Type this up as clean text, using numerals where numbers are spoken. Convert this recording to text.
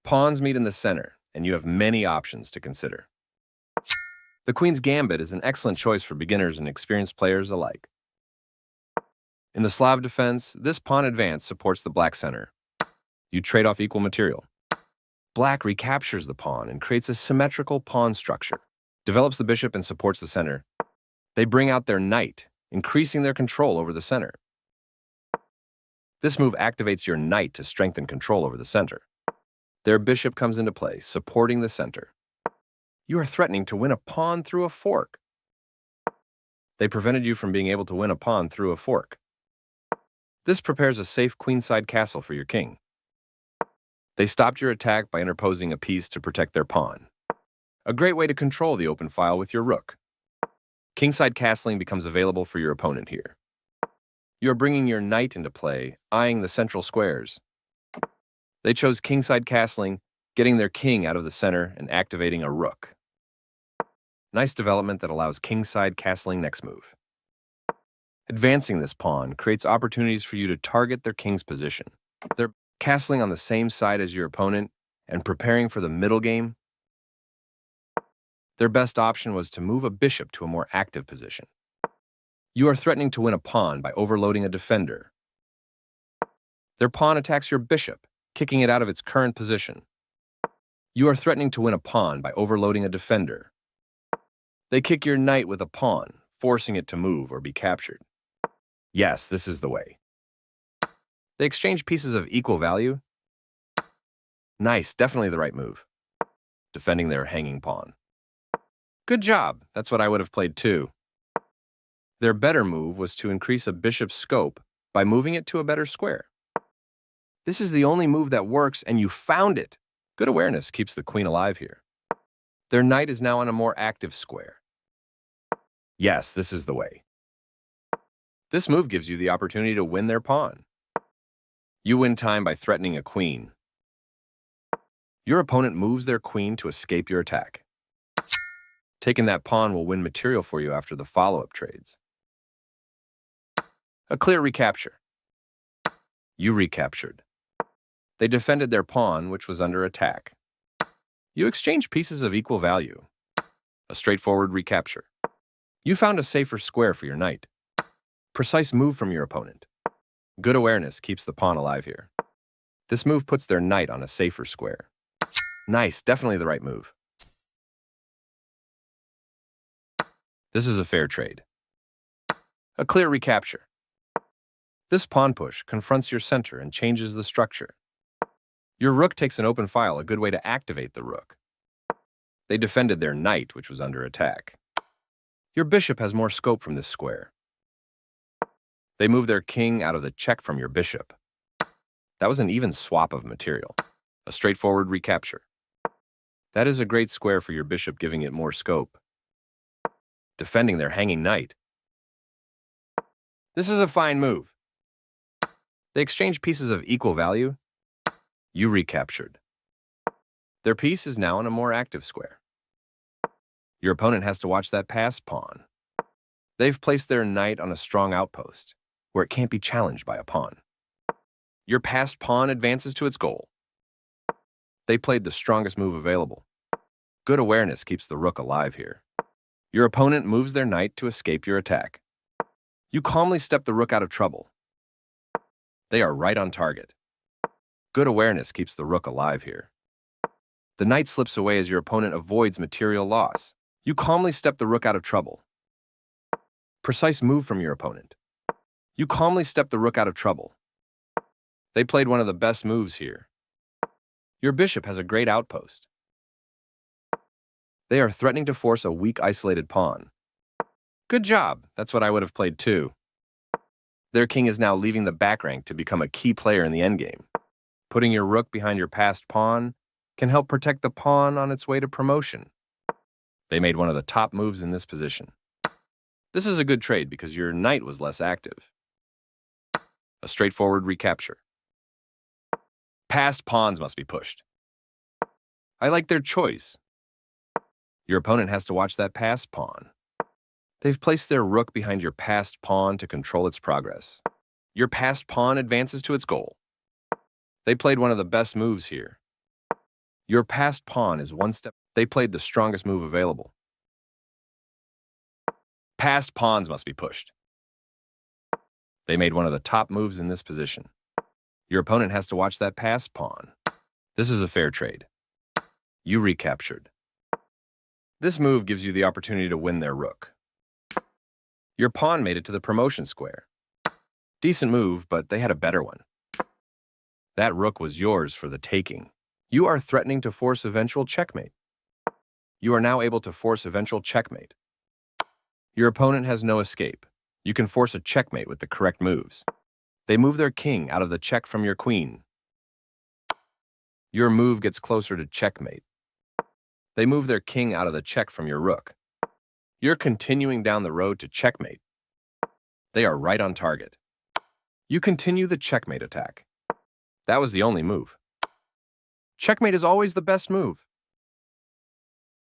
Pawns meet in the center, and you have many options to consider. The Queen's Gambit is an excellent choice for beginners and experienced players alike. In the Slav defense, this pawn advance supports the black center. You trade off equal material. Black recaptures the pawn and creates a symmetrical pawn structure, develops the bishop and supports the center. They bring out their knight, increasing their control over the center. This move activates your knight to strengthen control over the center. Their bishop comes into play, supporting the center. You are threatening to win a pawn through a fork. They prevented you from being able to win a pawn through a fork. This prepares a safe queenside castle for your king. They stopped your attack by interposing a piece to protect their pawn. A great way to control the open file with your rook. Kingside castling becomes available for your opponent here. You are bringing your knight into play, eyeing the central squares. They chose kingside castling, getting their king out of the center and activating a rook. Nice development that allows kingside castling next move. Advancing this pawn creates opportunities for you to target their king's position. They're castling on the same side as your opponent and preparing for the middle game. Their best option was to move a bishop to a more active position. You are threatening to win a pawn by overloading a defender. Their pawn attacks your bishop, kicking it out of its current position. You are threatening to win a pawn by overloading a defender. They kick your knight with a pawn, forcing it to move or be captured. Yes, this is the way. They exchange pieces of equal value. Nice, definitely the right move. Defending their hanging pawn. Good job, that's what I would have played too. Their better move was to increase a bishop's scope by moving it to a better square. This is the only move that works, and you found it. Good awareness keeps the queen alive here. Their knight is now on a more active square. Yes, this is the way. This move gives you the opportunity to win their pawn. You win time by threatening a queen. Your opponent moves their queen to escape your attack. Taking that pawn will win material for you after the follow-up trades. A clear recapture. You recaptured. They defended their pawn, which was under attack. You exchanged pieces of equal value. A straightforward recapture. You found a safer square for your knight. Precise move from your opponent. Good awareness keeps the pawn alive here. This move puts their knight on a safer square. Nice, definitely the right move. This is a fair trade. A clear recapture. This pawn push confronts your center and changes the structure. Your rook takes an open file, a good way to activate the rook. They defended their knight, which was under attack. Your bishop has more scope from this square. They move their king out of the check from your bishop. That was an even swap of material. A straightforward recapture. That is a great square for your bishop, giving it more scope. Defending their hanging knight. This is a fine move. They exchange pieces of equal value. You recaptured. Their piece is now in a more active square. Your opponent has to watch that passed pawn. They've placed their knight on a strong outpost, where it can't be challenged by a pawn. Your passed pawn advances to its goal. They played the strongest move available. Good awareness keeps the rook alive here. Your opponent moves their knight to escape your attack. You calmly step the rook out of trouble. They are right on target. Good awareness keeps the rook alive here. The knight slips away as your opponent avoids material loss. You calmly step the rook out of trouble. Precise move from your opponent. You calmly step the rook out of trouble. They played one of the best moves here. Your bishop has a great outpost. They are threatening to force a weak, isolated pawn. Good job, that's what I would have played too. Their king is now leaving the back rank to become a key player in the endgame. Putting your rook behind your passed pawn can help protect the pawn on its way to promotion. They made one of the top moves in this position. This is a good trade because your knight was less active. A straightforward recapture. Passed pawns must be pushed. I like their choice. Your opponent has to watch that passed pawn. They've placed their rook behind your passed pawn to control its progress. Your passed pawn advances to its goal. They played one of the best moves here. Your passed pawn is one step. They played the strongest move available. Passed pawns must be pushed. They made one of the top moves in this position. Your opponent has to watch that passed pawn. This is a fair trade. You recaptured. This move gives you the opportunity to win their rook. Your pawn made it to the promotion square. Decent move, but they had a better one. That rook was yours for the taking. You are threatening to force eventual checkmate. You are now able to force eventual checkmate. Your opponent has no escape. You can force a checkmate with the correct moves. They move their king out of the check from your queen. Your move gets closer to checkmate. They move their king out of the check from your rook. You're continuing down the road to checkmate. They are right on target. You continue the checkmate attack. That was the only move. Checkmate is always the best move.